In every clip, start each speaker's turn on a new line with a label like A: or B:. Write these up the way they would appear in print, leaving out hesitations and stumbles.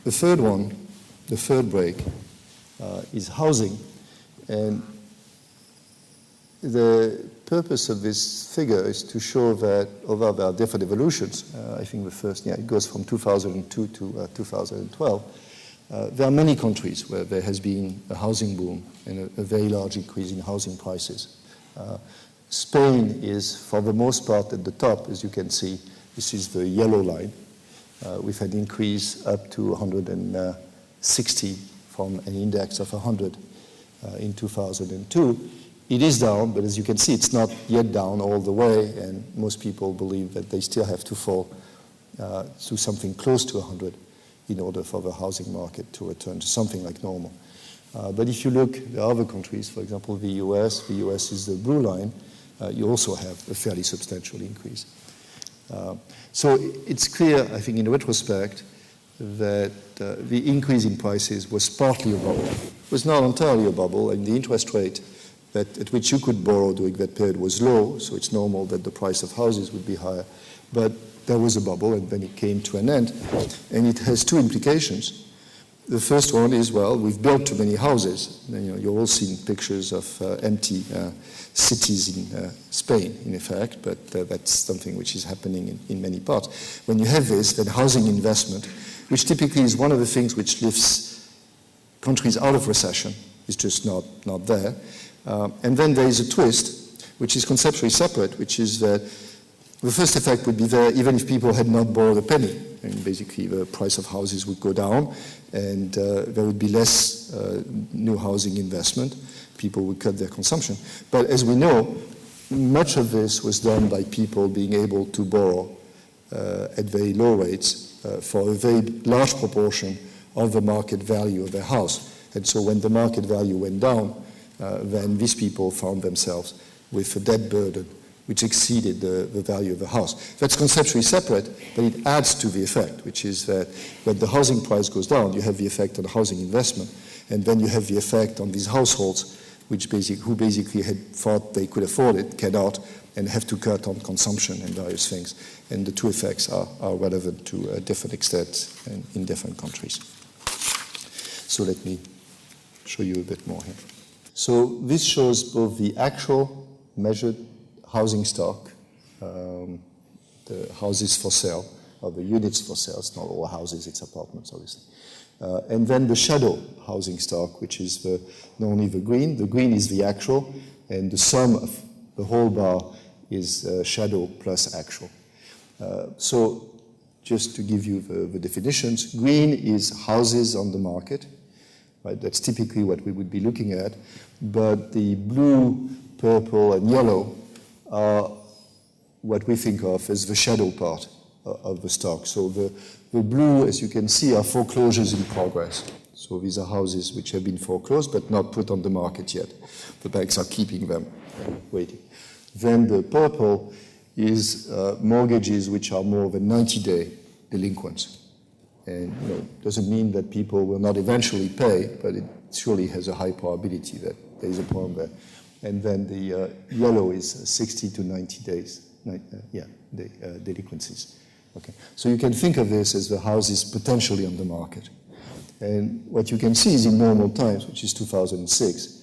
A: The third one, the third break, is housing. And the purpose of this figure is to show that although there are different evolutions, I think the first, it goes from 2002 to 2012, there are many countries where there has been a housing boom and a very large increase in housing prices. Spain is, for the most part, at the top, as you can see. This is the yellow line. We've had increase up to 160 from an index of 100 in 2002. It is down, but as you can see, it's not yet down all the way, and most people believe that they still have to fall to something close to 100 in order for the housing market to return to something like normal. But if you look at other countries, for example, the US is the blue line, you also have a fairly substantial increase. So it's clear, I think, in retrospect, that the increase in prices was partly a bubble. It was not entirely a bubble, and the interest rate at which you could borrow during that period was low, so it's normal that the price of houses would be higher. But there was a bubble, and then it came to an end. And it has two implications. The first one is, well, we've built too many houses. And, you've all seen pictures of empty cities in Spain, in effect, but that's something which is happening in many parts. When you have this, then housing investment, which typically is one of the things which lifts countries out of recession, is just not there. And then there is a twist, which is conceptually separate, which is that the first effect would be there even if people had not borrowed a penny. And basically the price of houses would go down, and there would be less new housing investment. People would cut their consumption. But as we know, much of this was done by people being able to borrow at very low rates for a very large proportion of the market value of their house. And so when the market value went down, then these people found themselves with a debt burden which exceeded the value of the house. That's conceptually separate, but it adds to the effect, which is that when the housing price goes down, you have the effect on housing investment, and then you have the effect on these households who basically had thought they could afford it, cannot, and have to cut on consumption and various things. And the two effects are relevant to different extents in different countries. So let me show you a bit more here. So this shows both the actual measured housing stock, the houses for sale, or the units for sale. It's not all houses, it's apartments, obviously. And then the shadow housing stock, which is not only the green. The green is the actual, and the sum of the whole bar is shadow plus actual. So just to give you the definitions, green is houses on the market. Right? That's typically what we would be looking at. But the blue, purple, and yellow are what we think of as the shadow part of the stock. So the blue, as you can see, are foreclosures in progress. So these are houses which have been foreclosed but not put on the market yet. The banks are keeping them waiting. Then the purple is mortgages which are more than 90-day delinquents. And it doesn't mean that people will not eventually pay, but it surely has a high probability that there is a problem there. And then the yellow is 60 to 90 days, delinquencies. Okay. So you can think of this as the house is potentially on the market. And what you can see is in normal times, which is 2006,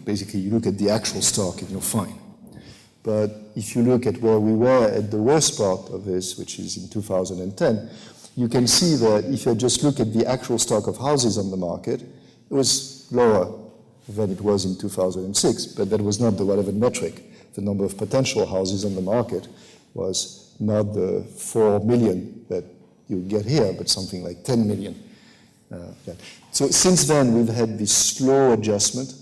A: basically you look at the actual stock and you're fine. But if you look at where we were at the worst part of this, which is in 2010, you can see that if you just look at the actual stock of houses on the market, it was lower than it was in 2006, but that was not the relevant metric. The number of potential houses on the market was not the 4 million that you get here, but something like 10 million. So since then, we've had this slow adjustment,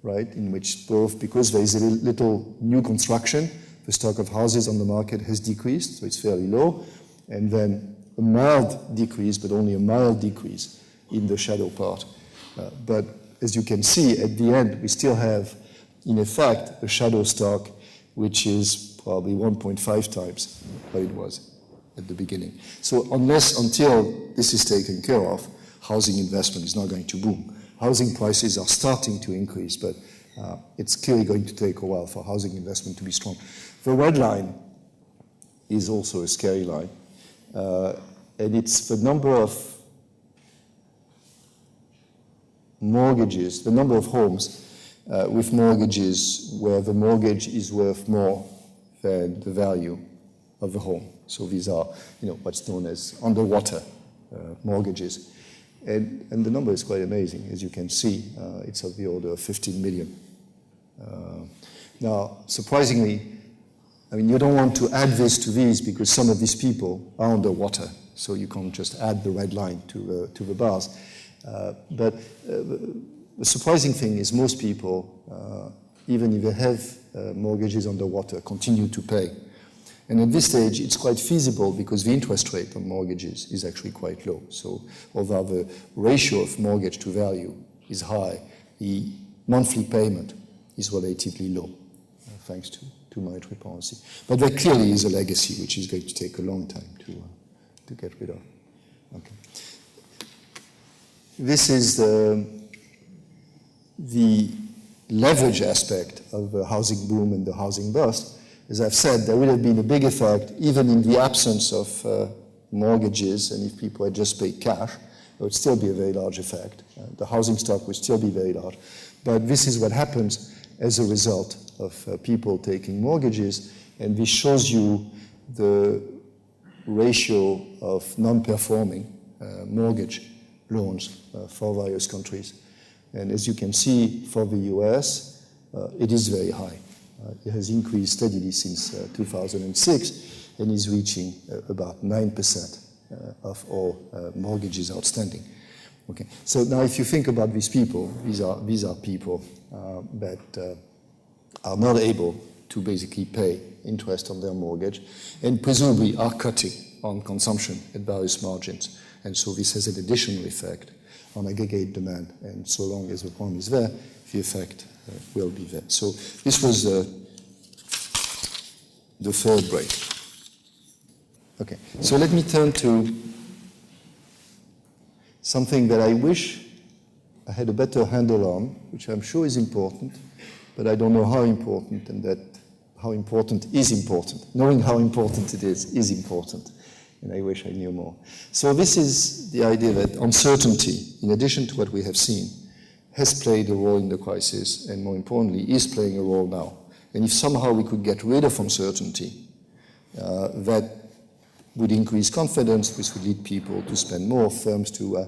A: right, in which both, because there is a little new construction, the stock of houses on the market has decreased, so it's fairly low, and then a mild decrease, but only a mild decrease in the shadow part. But as you can see, at the end, we still have, in effect, a shadow stock, which is probably 1.5 times what it was at the beginning. So until this is taken care of, housing investment is not going to boom. Housing prices are starting to increase, but it's clearly going to take a while for housing investment to be strong. The red line is also a scary line, and it's the number of mortgages, the number of homes with mortgages where the mortgage is worth more than the value of the home. So these are, what's known as underwater mortgages. And the number is quite amazing. As you can see, it's of the order of 15 million. Now, surprisingly, you don't want to add this to these because some of these people are underwater, so you can't just add the red line to the bars. But the surprising thing is most people, even if they have mortgages underwater, continue to pay. And at this stage, it's quite feasible because the interest rate on mortgages is actually quite low. So although the ratio of mortgage to value is high, the monthly payment is relatively low, thanks to monetary policy. But there clearly is a legacy which is going to take a long time to get rid of. Okay. This is the leverage aspect of the housing boom and the housing bust. As I've said, there would have been a big effect even in the absence of mortgages, and if people had just paid cash, there would still be a very large effect. The housing stock would still be very large. But this is what happens as a result of people taking mortgages, and this shows you the ratio of non-performing mortgage loans for various countries. And as you can see, for the US, it is very high. It has increased steadily since 2006 and is reaching about 9% of all mortgages outstanding. Okay. So now if you think about these people, these are people that are not able to basically pay interest on their mortgage and presumably are cutting on consumption at various margins. And so this has an additional effect on aggregate demand. And so long as the problem is there, the effect will be there. So this was the third break. Okay, so let me turn to something that I wish I had a better handle on, which I'm sure is important, but I don't know how important, and that how important is important. Knowing how important it is important, and I wish I knew more. So this is the idea that uncertainty, in addition to what we have seen, has played a role in the crisis, and more importantly, is playing a role now. And if somehow we could get rid of uncertainty, that would increase confidence, which would lead people to spend more, firms to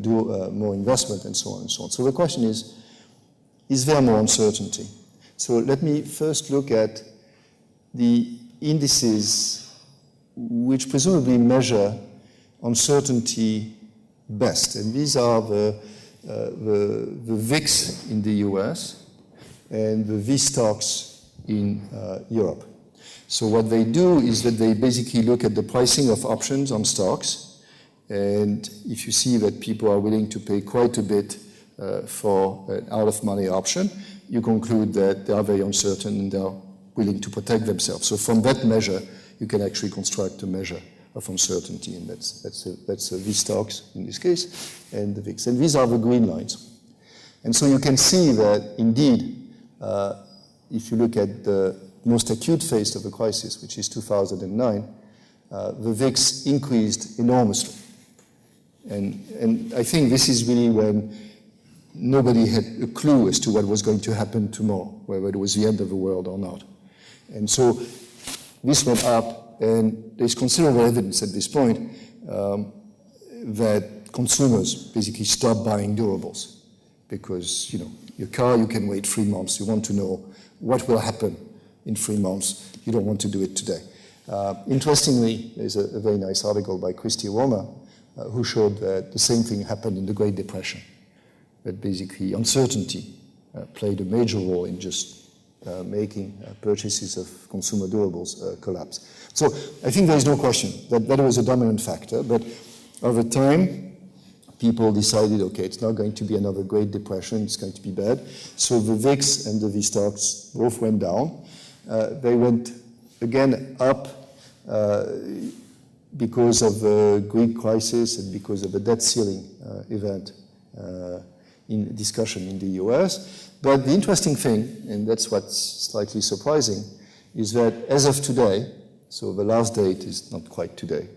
A: do more investment, and so on and so on. So the question is there more uncertainty? So let me first look at the indices which presumably measure uncertainty best. And these are the VIX in the US and the V-Stocks in Europe. So what they do is that they basically look at the pricing of options on stocks, and if you see that people are willing to pay quite a bit for an out-of-money option, you conclude that they are very uncertain and they are willing to protect themselves. So from that measure, you can actually construct a measure of uncertainty, and that's a V-Stocks in this case, and the VIX. And these are the green lines. And so you can see that indeed, if you look at the most acute phase of the crisis, which is 2009, the VIX increased enormously. And I think this is really when nobody had a clue as to what was going to happen tomorrow, whether it was the end of the world or not. And so this went up, and there's considerable evidence at this point that consumers basically stopped buying durables because, your car, you can wait 3 months. You want to know what will happen in 3 months. You don't want to do it today. Interestingly, there's a very nice article by Christy Romer who showed that the same thing happened in the Great Depression, that basically uncertainty played a major role in just making purchases of consumer durables collapse. So I think there is no question that that was a dominant factor, but over time, people decided, okay, it's not going to be another Great Depression, it's going to be bad. So the VIX and the V-Stocks both went down. They went again up because of the Greek crisis and because of the debt ceiling event in discussion in the US. But the interesting thing, and that's what's slightly surprising, is that as of today, so the last date is not quite today,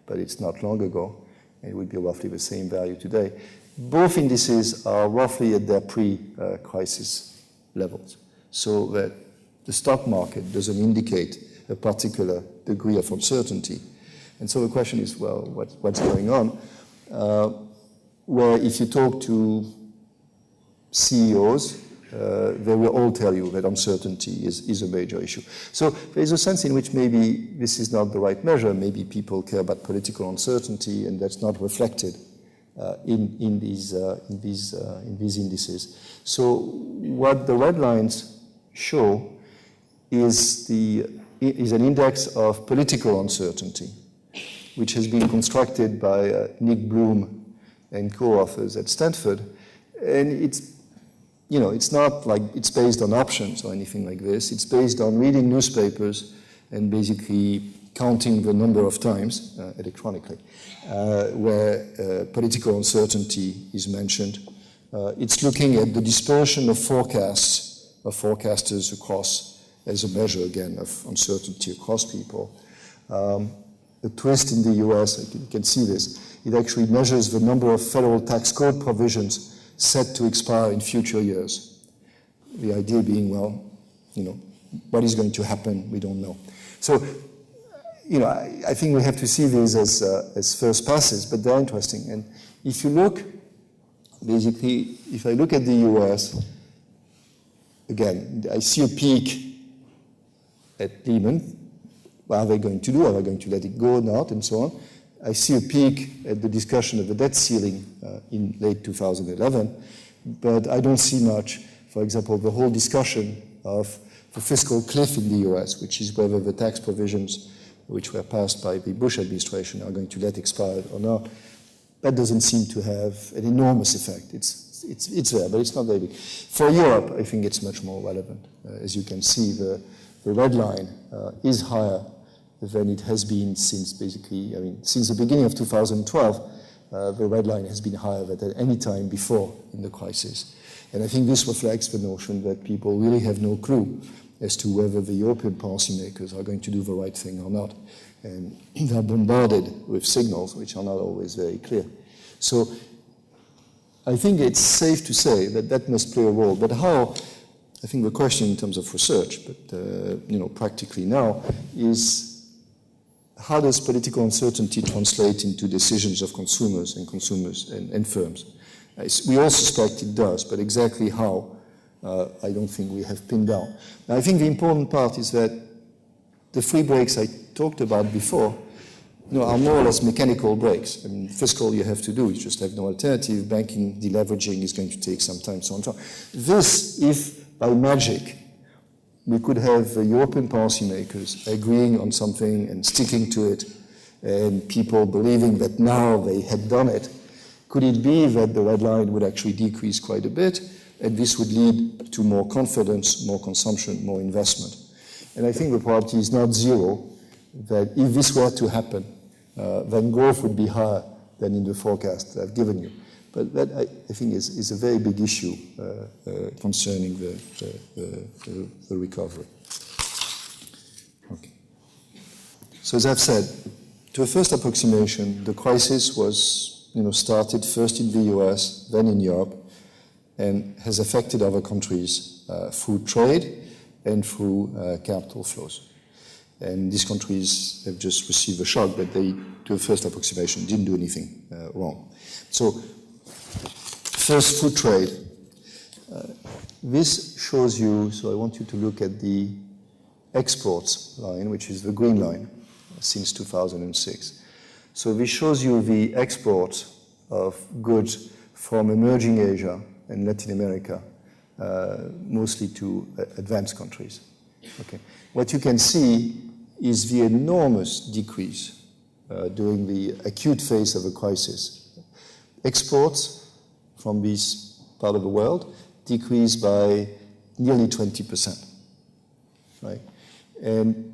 A: but it's not long ago, and it would be roughly the same value today. Both indices are roughly at their pre-crisis levels, so that the stock market doesn't indicate a particular degree of uncertainty. And so the question is, well, what's going on? Where if you talk to CEOs, they will all tell you that uncertainty is a major issue. So there is a sense in which maybe this is not the right measure. Maybe people care about political uncertainty, and that's not reflected in these indices. So what the red lines show is an index of political uncertainty, which has been constructed by Nick Bloom and co-authors at Stanford, and it's not like it's based on options or anything like this. It's based on reading newspapers and basically counting the number of times electronically where political uncertainty is mentioned. It's looking at the dispersion of forecasts of forecasters across, as a measure again of uncertainty across people. The twist in the US, you can see this, it actually measures the number of federal tax code provisions set to expire in future years. The idea being, well, what is going to happen, we don't know. So, I think we have to see these as first passes, but they're interesting. And if you look, basically, if I look at the US, again, I see a peak at Lehman. What are they going to do? Are they going to let it go or not, and so on? I see a peak at the discussion of the debt ceiling in late 2011, but I don't see much, for example, the whole discussion of the fiscal cliff in the US, which is whether the tax provisions which were passed by the Bush administration are going to let expire or not. That doesn't seem to have an enormous effect. It's there, but it's not very big. For Europe, I think it's much more relevant. As you can see, the red line is higher than it has been since basically, since the beginning of 2012, the red line has been higher than at any time before in the crisis. And I think this reflects the notion that people really have no clue as to whether the European policymakers are going to do the right thing or not. And they're bombarded with signals which are not always very clear. So I think it's safe to say that that must play a role. But how? I think the question in terms of research, but practically now, is how does political uncertainty translate into decisions of consumers and firms? We all suspect it does, but exactly how, I don't think we have pinned down. Now, I think the important part is that the free breaks I talked about before are more or less mechanical breaks. Fiscal you have to do, you just have no alternative. Banking deleveraging is going to take some time, so on and so on. This, if by magic, we could have European policymakers agreeing on something and sticking to it, and people believing that now they had done it, could it be that the red line would actually decrease quite a bit, and this would lead to more confidence, more consumption, more investment? And I think the probability is not zero that if this were to happen, then growth would be higher than in the forecast that I've given you. But that, I think, is a very big issue concerning the recovery. Okay. So as I've said, to a first approximation, the crisis was started first in the US, then in Europe, and has affected other countries through trade and through capital flows. And these countries have just received a shock, but they, to a first approximation, didn't do anything wrong. So, first, food trade. This shows you, so I want you to look at the exports line, which is the green line, since 2006. So this shows you the exports of goods from emerging Asia and Latin America, mostly to advanced countries. Okay. What you can see is the enormous decrease during the acute phase of the crisis. Exports from this part of the world decreased by nearly 20%, right? And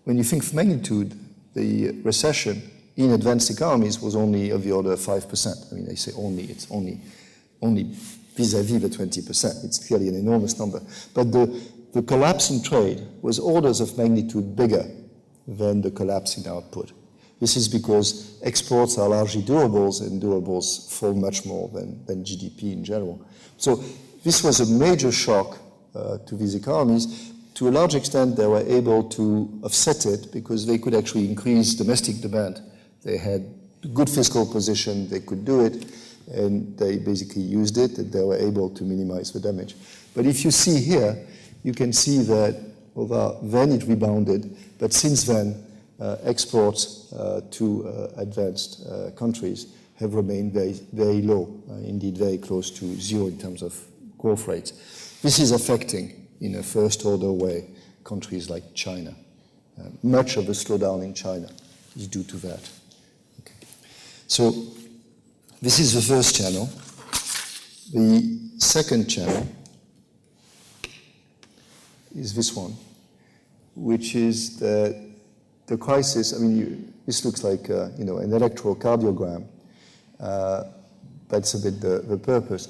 A: when you think of magnitude, the recession in advanced economies was only of the order of 5%. They say only, it's only vis-a-vis the 20%. It's clearly an enormous number. But the collapse in trade was orders of magnitude bigger than the collapse in output. This is because exports are largely durables, and durables fall much more than GDP in general. So this was a major shock to these economies. To a large extent, they were able to offset it because they could actually increase domestic demand. They had a good fiscal position, they could do it, and they basically used it, and they were able to minimize the damage. But if you see here, you can see that although then it rebounded, but since then, exports to advanced countries have remained very, very low, indeed very close to zero in terms of growth rates. This is affecting, in a first-order way, countries like China. Much of the slowdown in China is due to that. Okay. So this is the first channel. The second channel is this one, which is that the crisis, I mean, this looks like an electrocardiogram, but it's a bit the purpose.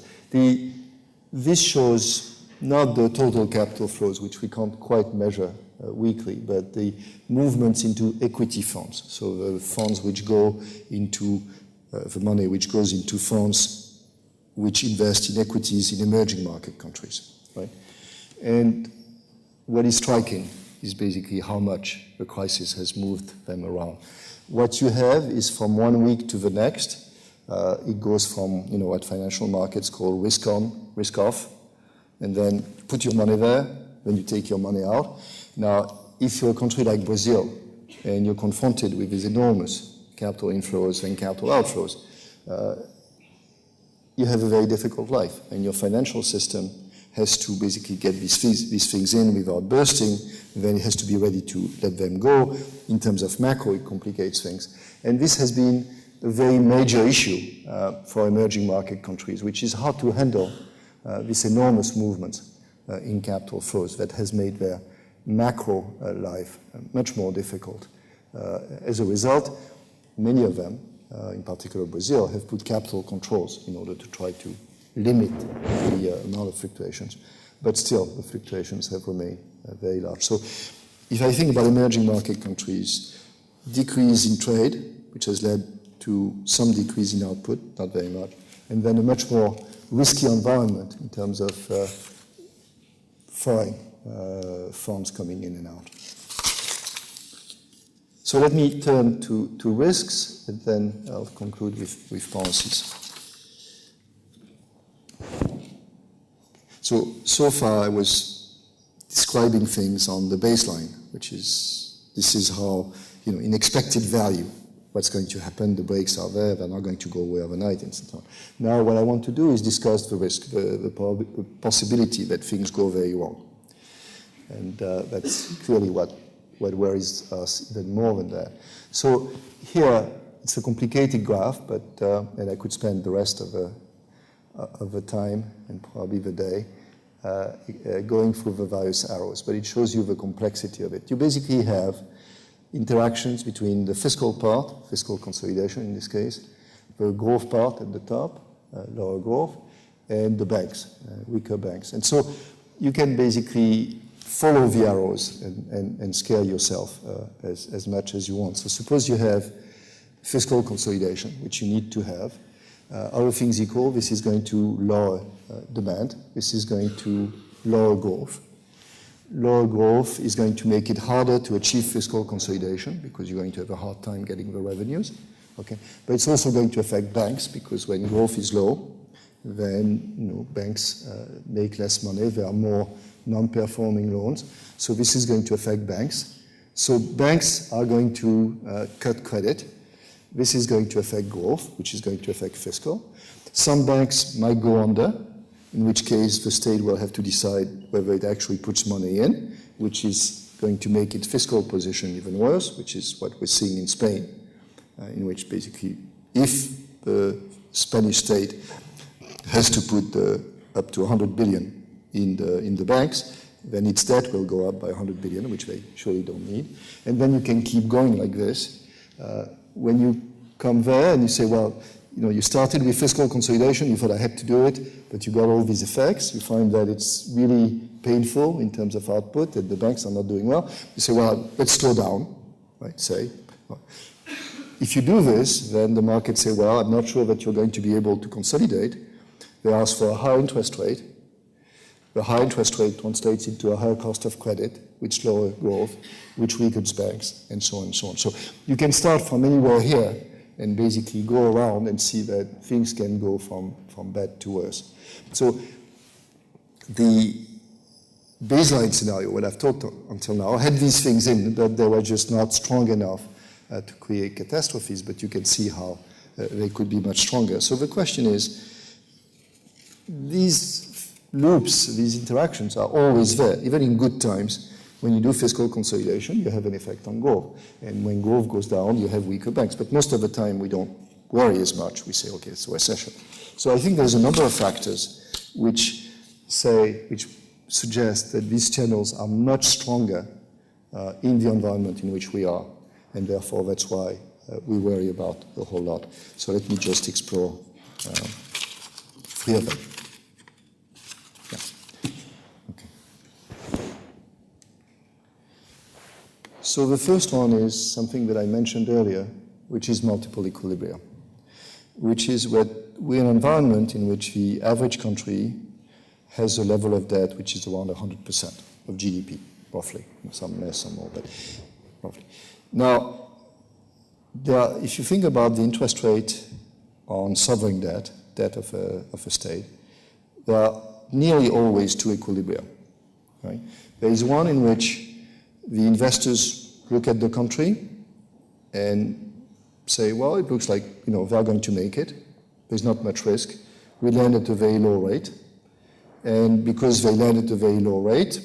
A: This shows not the total capital flows, which we can't quite measure weekly, but the movements into equity funds. So the funds which go into, the money which goes into funds which invest in equities in emerging market countries, right? And what is striking is basically how much the crisis has moved them around. What you have is from 1 week to the next, it goes from, what financial markets call risk on, risk off, and then put your money there, then you take your money out. Now, if you're a country like Brazil, and you're confronted with these enormous capital inflows and capital outflows, you have a very difficult life, and your financial system has to basically get these things in without bursting, and then it has to be ready to let them go. In terms of macro, it complicates things. And this has been a very major issue for emerging market countries, which is hard to handle this enormous movement in capital flows that has made their macro life much more difficult. As a result, many of them, in particular Brazil, have put capital controls in order to try to limit the amount of fluctuations. But still, the fluctuations have remained very large. So if I think about emerging market countries, decrease in trade, which has led to some decrease in output, not very much, and then a much more risky environment in terms of foreign funds coming in and out. So let me turn to risks, and then I'll conclude with policies. So far I was describing things on the baseline, which is, this is how, in expected value, what's going to happen, the breaks are there, they're not going to go away overnight, and so on. Now what I want to do is discuss the risk, the possibility that things go very wrong. And that's clearly what worries us even more than that. So here, it's a complicated graph, but and I could spend the rest of the time and probably the day going through the various arrows, but it shows you the complexity of it. You basically have interactions between the fiscal part, fiscal consolidation in this case, the growth part at the top, lower growth, and the banks, weaker banks. And so you can basically follow the arrows and scale yourself as much as you want. So suppose you have fiscal consolidation, which you need to have. Other things equal, this is going to lower demand. This is going to lower growth. Lower growth is going to make it harder to achieve fiscal consolidation because you're going to have a hard time getting the revenues. Okay, but it's also going to affect banks because when growth is low, then banks make less money. There are more non-performing loans. So this is going to affect banks. So banks are going to cut credit. This is going to affect growth, which is going to affect fiscal. Some banks might go under, in which case the state will have to decide whether it actually puts money in, which is going to make its fiscal position even worse, which is what we're seeing in Spain, in which basically if the Spanish state has to put up to 100 billion in the banks, then its debt will go up by 100 billion, which they surely don't need. And then you can keep going like this. When you come there and you say, well, you started with fiscal consolidation, you thought I had to do it, but you got all these effects. You find that it's really painful in terms of output, that the banks are not doing well. You say, well, let's slow down, right, say. if you do this, then the markets say, well, I'm not sure that you're going to be able to consolidate. They ask for a higher interest rate. The high interest rate translates into a higher cost of credit, which lower growth, which weakens banks, and so on and so on. So you can start from anywhere here and basically go around and see that things can go from bad to worse. So the baseline scenario, what I've talked until now, had these things in, that they were just not strong enough to create catastrophes, but you can see how they could be much stronger. So the question is, these loops, these interactions are always there, even in good times. When you do fiscal consolidation, you have an effect on growth. And when growth goes down, you have weaker banks. But most of the time, we don't worry as much. We say, okay, it's a recession. So I think there's a number of factors which suggest that these channels are much stronger in the environment in which we are. And therefore, that's why we worry about a whole lot. So let me just explore 3 of them. So the first one is something that I mentioned earlier, which is multiple equilibria, which is what we're in an environment in which the average country has a level of debt which is around 100% of GDP, roughly. Some less, some more, but roughly. Now, if you think about the interest rate on sovereign debt of a state, there are nearly always 2 equilibria. Right? There is one in which the investors look at the country and say, well, it looks like they're going to make it. There's not much risk. We land at a very low rate. And because they land at a very low rate,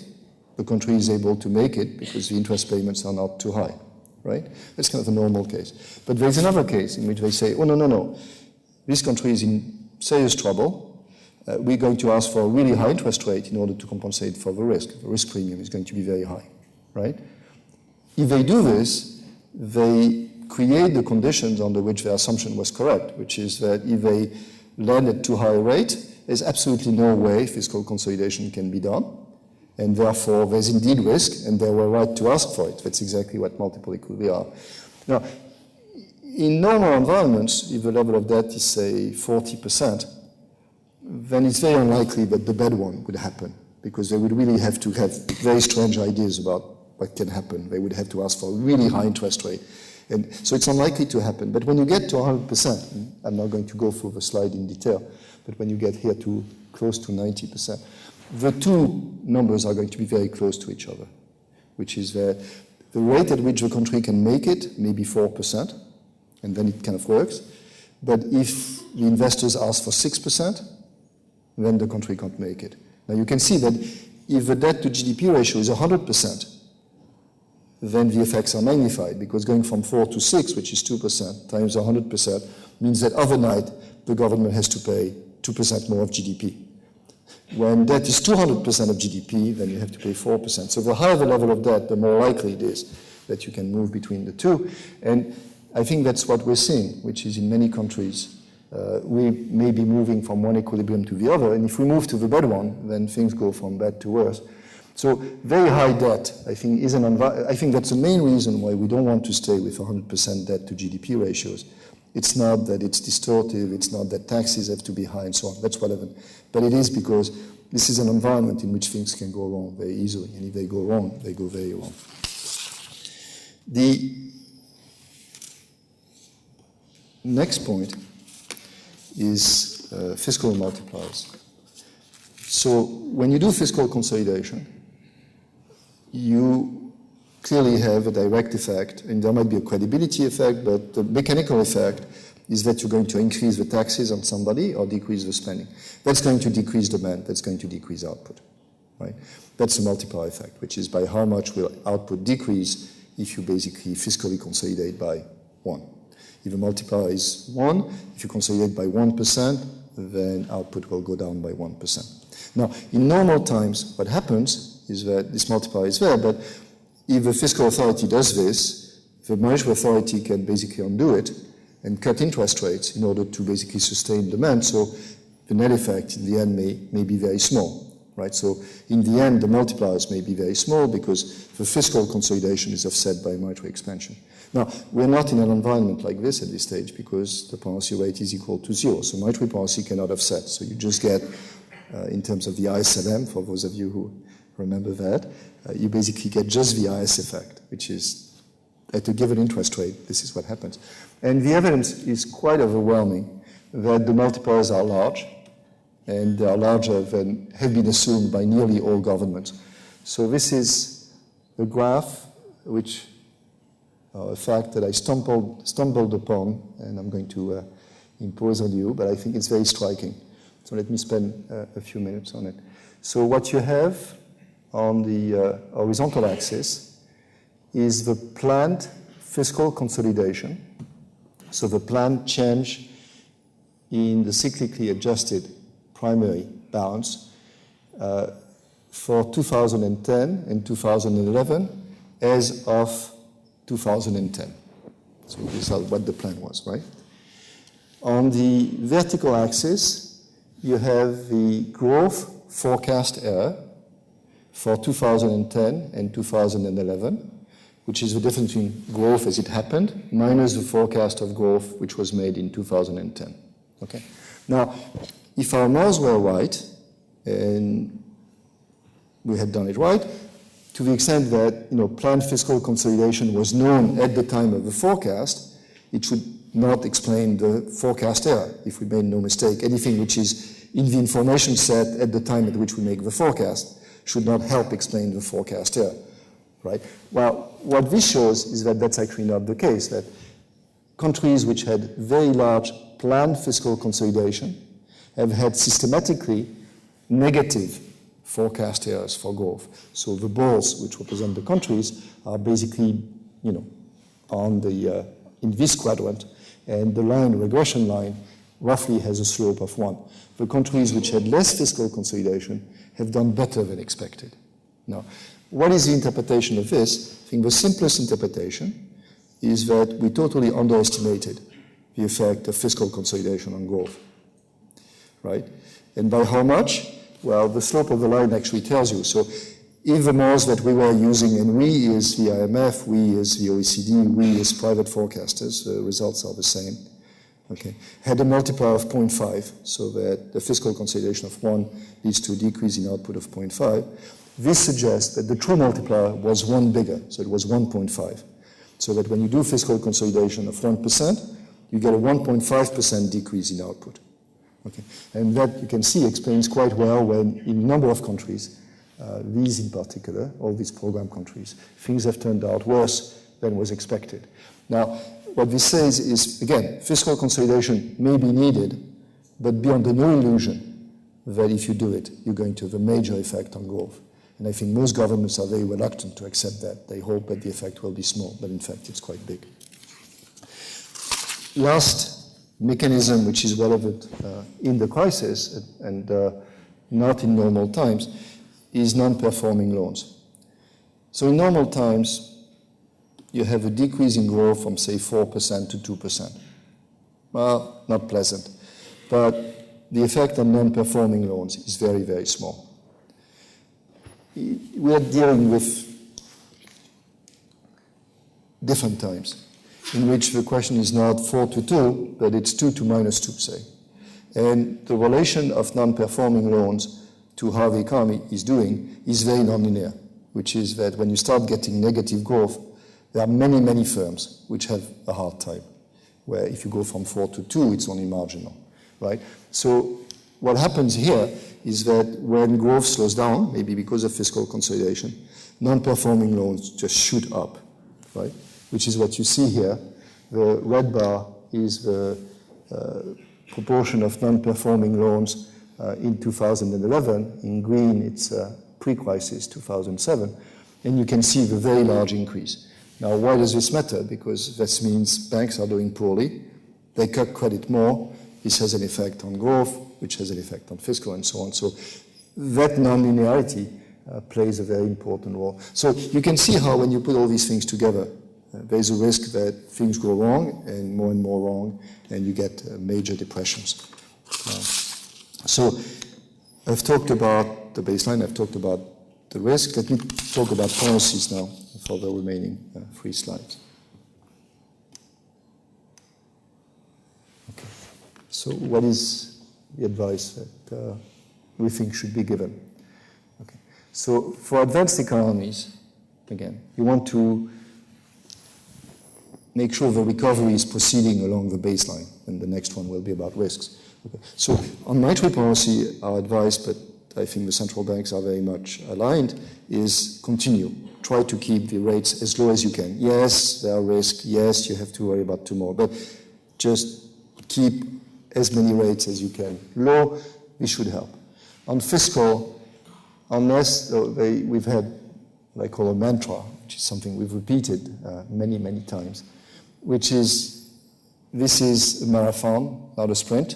A: the country is able to make it because the interest payments are not too high. Right? That's kind of a normal case. But there's another case in which they say, oh, no. This country is in serious trouble. We're going to ask for a really high interest rate in order to compensate for the risk. The risk premium is going to be very high. Right? If they do this, they create the conditions under which their assumption was correct, which is that if they land at too high a rate, there's absolutely no way fiscal consolidation can be done, and therefore there's indeed risk, and they were right to ask for it. That's exactly what multiple equilibria are. Now, in normal environments, if the level of debt is, say, 40%, then it's very unlikely that the bad one would happen, because they would really have to have very strange ideas about what can happen. They would have to ask for a really high interest rate. And so it's unlikely to happen. But when you get to 100%, I'm not going to go through the slide in detail, but when you get here to close to 90%, the 2 numbers are going to be very close to each other, which is that the rate at which the country can make it may be 4%, and then it kind of works. But if the investors ask for 6%, then the country can't make it. Now you can see that if the debt to GDP ratio is 100%, then the effects are magnified, because going from 4 to 6, which is 2%, times 100%, means that overnight the government has to pay 2% more of GDP. When debt is 200% of GDP, then you have to pay 4%. So the higher the level of debt, the more likely it is that you can move between the two. And I think that's what we're seeing, which is in many countries, we may be moving from one equilibrium to the other, and if we move to the bad one, then things go from bad to worse. So very high debt, I think, I think that's the main reason why we don't want to stay with 100% debt to GDP ratios. It's not that it's distortive, it's not that taxes have to be high and so on, that's relevant. But it is because this is an environment in which things can go wrong very easily, and if they go wrong, they go very wrong. The next point is fiscal multipliers. So when you do fiscal consolidation, you clearly have a direct effect, and there might be a credibility effect, but the mechanical effect is that you're going to increase the taxes on somebody or decrease the spending. That's going to decrease demand, that's going to decrease output, right? That's the multiplier effect, which is by how much will output decrease if you basically fiscally consolidate by 1. If the multiplier is 1, if you consolidate by 1%, then output will go down by 1%. Now, in normal times, what happens is that this multiplier is there, but if the fiscal authority does this, the monetary authority can basically undo it and cut interest rates in order to basically sustain demand, so the net effect in the end may be very small, right? So in the end, the multipliers may be very small because the fiscal consolidation is offset by monetary expansion. Now, we're not in an environment like this at this stage because the policy rate is equal to 0. So monetary policy cannot offset. So you just get, in terms of the ISLM, for those of you who remember that, you basically get just the IS effect, which is at a given interest rate, this is what happens. And the evidence is quite overwhelming that the multipliers are large, and they are larger than have been assumed by nearly all governments. So this is a graph which a fact that I stumbled upon, and I'm going to impose on you, but I think it's very striking. So let me spend a few minutes on it. So what you have on the horizontal axis is the planned fiscal consolidation, so the planned change in the cyclically adjusted primary balance for 2010 and 2011 as of 2010. So this is what the plan was, right? On the vertical axis, you have the growth forecast error for 2010 and 2011, which is the difference between growth as it happened minus the forecast of growth which was made in 2010. Okay. Now, if our models were right, and we had done it right, to the extent that planned fiscal consolidation was known at the time of the forecast, it should not explain the forecast error. If we made no mistake, anything which is in the information set at the time at which we make the forecast should not help explain the forecast error, right? Well, what this shows is that that's actually not the case, that countries which had very large planned fiscal consolidation have had systematically negative forecast errors for growth. So the balls which represent the countries are basically, on the in this quadrant, and the regression line, roughly has a slope of 1. The countries which had less fiscal consolidation have done better than expected. Now, what is the interpretation of this? I think the simplest interpretation is that we totally underestimated the effect of fiscal consolidation on growth, right? And by how much? Well, the slope of the line actually tells you. So if the models that we were using, and we is the IMF, we is the OECD, we is private forecasters, the results are the same, okay, had a multiplier of 0.5, so that the fiscal consolidation of 1 leads to a decrease in output of 0.5. This suggests that the true multiplier was 1 bigger, so it was 1.5. So that when you do fiscal consolidation of 1%, you get a 1.5% decrease in output. Okay. And that, you can see, explains quite well when in a number of countries, these in particular, all these program countries, things have turned out worse than was expected. Now, what this says is, again, fiscal consolidation may be needed, but be under no illusion that if you do it, you're going to have a major effect on growth. And I think most governments are very reluctant to accept that. They hope that the effect will be small, but in fact, it's quite big. Last mechanism which is relevant in the crisis and not in normal times is non-performing loans. So in normal times, you have a decrease in growth from, say, 4% to 2%. Well, not pleasant. But the effect on non-performing loans is very, very small. We are dealing with different times in which the question is not 4 to 2, but it's 2 to minus 2, say. And the relation of non-performing loans to how the economy is doing is very nonlinear, which is that when you start getting negative growth, there are many, many firms which have a hard time, where if you go from 4 to 2, it's only marginal, right? So what happens here is that when growth slows down, maybe because of fiscal consolidation, non-performing loans just shoot up, right? Which is what you see here. The red bar is the proportion of non-performing loans in 2011. In green, it's pre-crisis, 2007. And you can see the very large increase. Now, why does this matter? Because this means banks are doing poorly. They cut credit more. This has an effect on growth, which has an effect on fiscal and so on. So that nonlinearity plays a very important role. So you can see how when you put all these things together, there's a risk that things go wrong and more wrong, and you get major depressions. So I've talked about about the baseline. I've talked about the risk. Let me talk about policies now for the remaining 3 slides. Okay. So what is the advice that we think should be given? Okay. So for advanced economies, again, you want to make sure the recovery is proceeding along the baseline, and the next one will be about risks. Okay. So on monetary policy, our advice, but I think the central banks are very much aligned, is continue. Try to keep the rates as low as you can. Yes, there are risks. Yes, you have to worry about tomorrow, but just keep as many rates as you can low. This should help. On fiscal, unless we've had what I call a mantra, which is something we've repeated many, many times, which is, this is a marathon, not a sprint.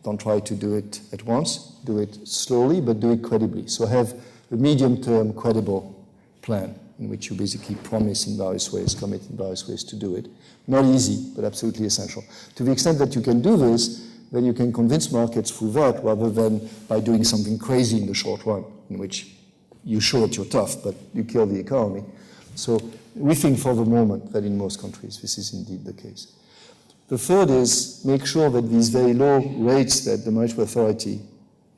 A: Don't try to do it at once. Do it slowly, but do it credibly. So have a medium-term credible plan in which you basically promise in various ways, commit in various ways to do it. Not easy, but absolutely essential. To the extent that you can do this, then you can convince markets through that rather than by doing something crazy in the short run, in which you show that you're tough, but you kill the economy. So we think for the moment that in most countries this is indeed the case. The third is make sure that these very low rates that the monetary authority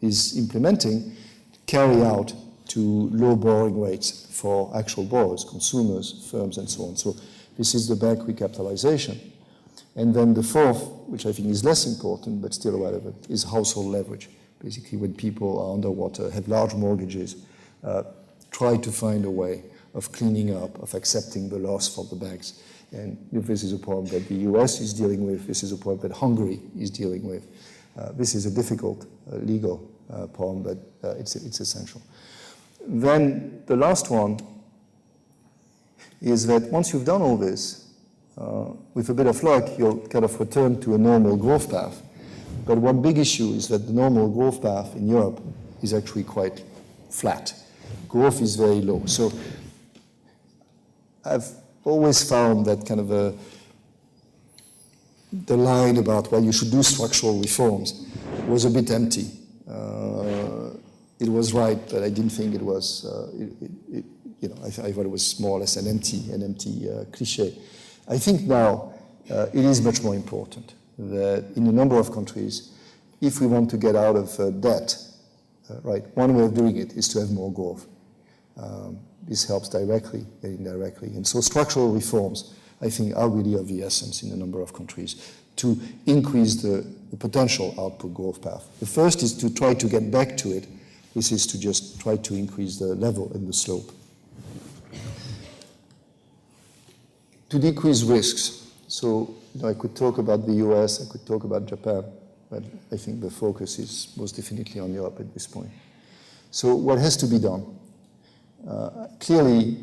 A: is implementing carry out to low borrowing rates for actual borrowers, consumers, firms, and so on. So this is the bank recapitalization. And then the fourth, which I think is less important but still relevant, is household leverage. Basically, when people are underwater, have large mortgages, try to find a way of cleaning up, of accepting the loss for the banks. And this is a problem that the US is dealing with. This is a problem that Hungary is dealing with. This is a difficult legal problem, but it's essential. Then the last one is that once you've done all this, with a bit of luck, you'll kind of return to a normal growth path. But one big issue is that the normal growth path in Europe is actually quite flat. Growth is very low. So I've always found that kind of the line about, well, you should do structural reforms was a bit empty. It was right, but I didn't think it was, I thought it was more or less an empty cliche. I think now it is much more important that in a number of countries, if we want to get out of debt, right, one way of doing it is to have more growth. This helps directly and indirectly. And so structural reforms, I think, are really of the essence in a number of countries to increase the potential output growth path. The first is to try to get back to it. This is to just try to increase the level and the slope. To decrease risks. So I could talk about the US, I could talk about Japan, but I think the focus is most definitely on Europe at this point. So what has to be done? Clearly,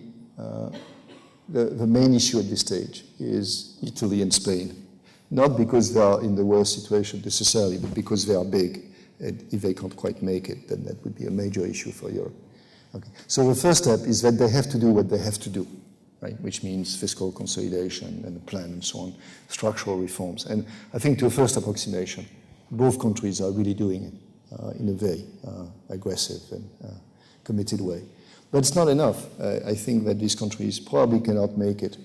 A: the main issue at this stage is Italy and Spain. Not because they are in the worst situation necessarily, but because they are big. And if they can't quite make it, then that would be a major issue for Europe. Okay. So the first step is that they have to do what they have to do, right? Which means fiscal consolidation and a plan and so on, structural reforms. And I think to a first approximation, both countries are really doing it in a very aggressive and committed way. But it's not enough. I think that these countries probably cannot make it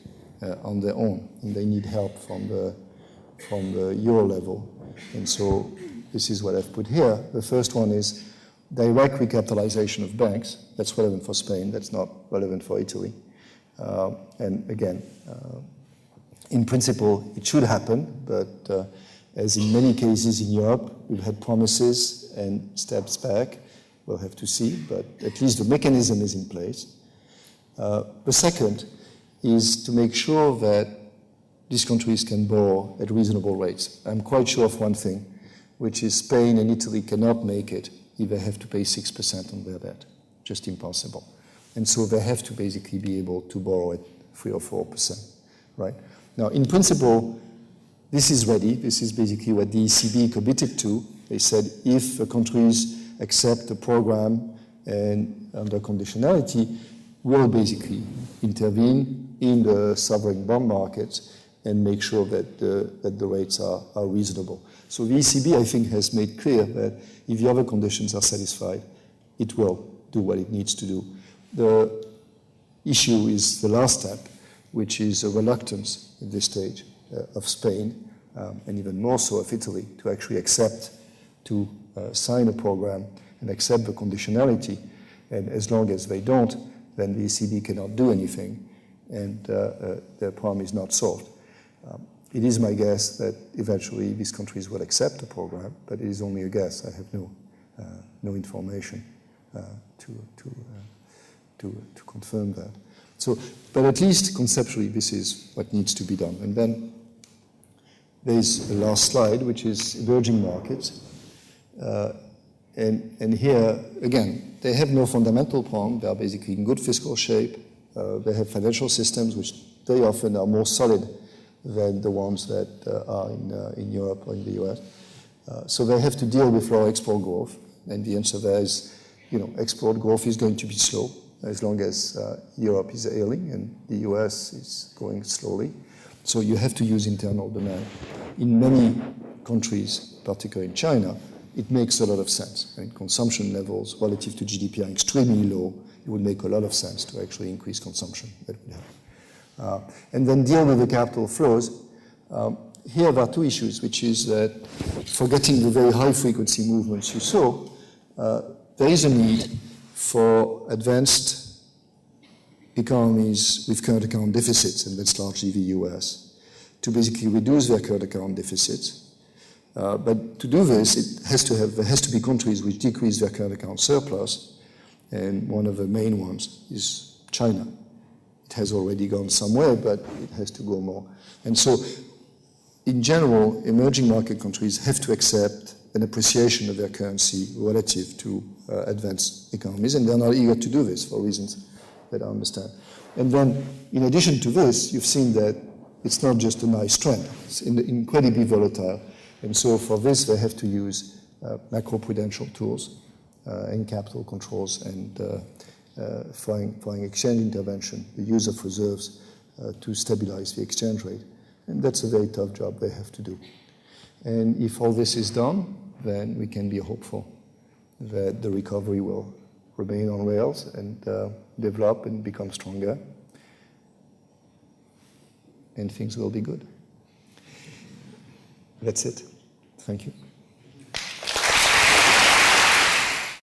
A: on their own, and they need help from the euro level. And so this is what I've put here. The first one is direct recapitalization of banks. That's relevant for Spain. That's not relevant for Italy. And again, in principle, it should happen, but as in many cases in Europe, we've had promises and steps back. We'll have to see, but at least the mechanism is in place. The second is to make sure that these countries can borrow at reasonable rates. I'm quite sure of one thing, which is Spain and Italy cannot make it if they have to pay 6% on their debt. Just impossible. And so they have to basically be able to borrow at 3 or 4%, right? Now, in principle, this is ready. This is basically what the ECB committed to. They said if the countries accept the program and under conditionality, we'll basically intervene in the sovereign bond markets and make sure that the rates are reasonable. So the ECB, I think, has made clear that if the other conditions are satisfied, it will do what it needs to do. The issue is the last step, which is a reluctance at this stage of Spain, and even more so of Italy, to actually accept to sign a program and accept the conditionality. And as long as they don't, then the ECB cannot do anything, and the problem is not solved. It is my guess that eventually these countries will accept the program, but it is only a guess. I have no information to confirm that. So, but at least conceptually, this is what needs to be done. And then there's a last slide, which is emerging markets. And here, again, they have no fundamental problem. They are basically in good fiscal shape. They have financial systems which very often are more solid than the ones that are in Europe or in the US. So they have to deal with low export growth. And the answer there is, export growth is going to be slow as long as Europe is ailing and the US is going slowly. So you have to use internal demand. In many countries, particularly in China, it makes a lot of sense. And consumption levels relative to GDP are extremely low. It would make a lot of sense to actually increase consumption. That would help. And then deal with the capital flows. Here there are two issues, which is that forgetting the very high frequency movements you saw, there is a need for advanced economies with current account deficits, and that's largely the US, to basically reduce their current account deficits. But to do this, there has to be countries which decrease their current account surplus, and one of the main ones is China. It has already gone somewhere, but it has to go more. And so, in general, emerging market countries have to accept an appreciation of their currency relative to advanced economies, and they're not eager to do this for reasons that I understand. And then, in addition to this, you've seen that it's not just a nice trend. It's incredibly volatile. And so for this, they have to use macroprudential tools and capital controls and foreign exchange intervention, the use of reserves to stabilize the exchange rate. And that's a very tough job they have to do. And if all this is done, then we can be hopeful that the recovery will remain on rails and develop and become stronger. And things will be good. That's it. Thank you.